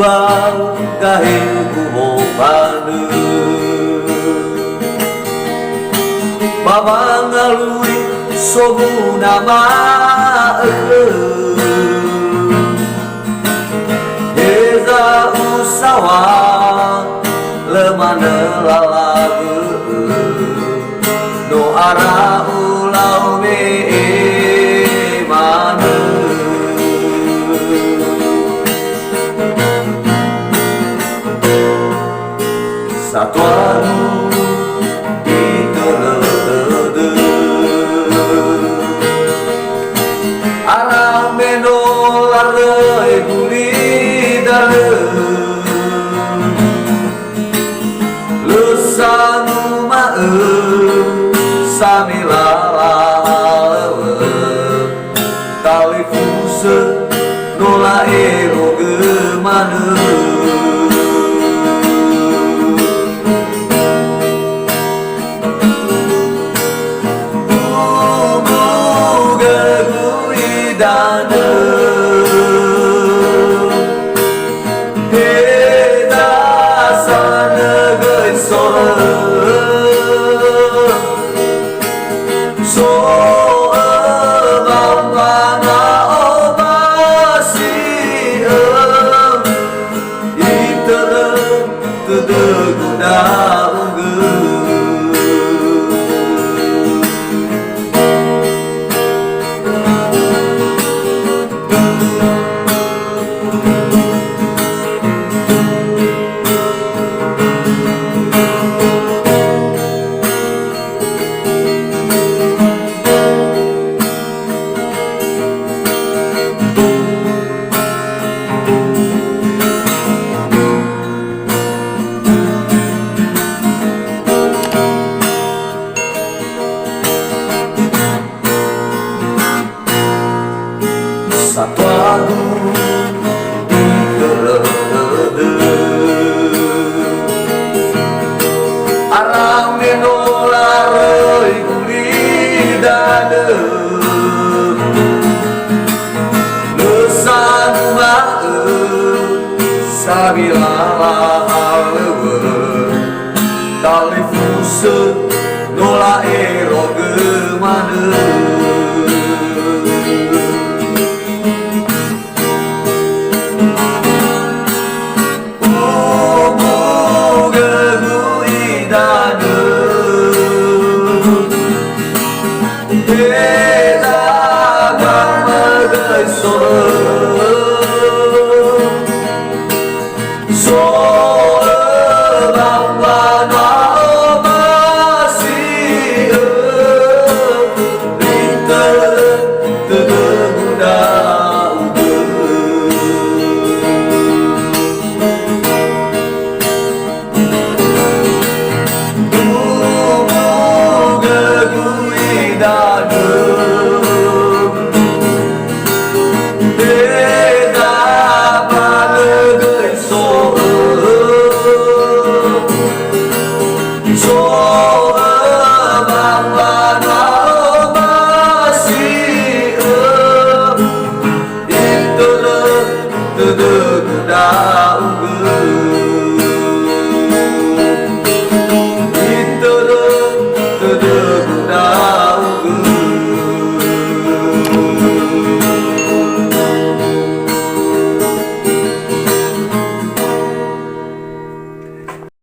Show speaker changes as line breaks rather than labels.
buang kahing kumopane Baba ngalui sobu nama Deza usawa lemana lalabe no ara ulau me mana Satuanu diterede Arang menolar guli dale Lesanu mae samilala Tali fuse nola ero gemane Satuanu diterede Arang menolar guli dade Lesanu mae sabilala alewe Tali fuse nola ero gemane Hãy subscribe cho kênh Ghiền Mì Gõ để không bỏ lỡ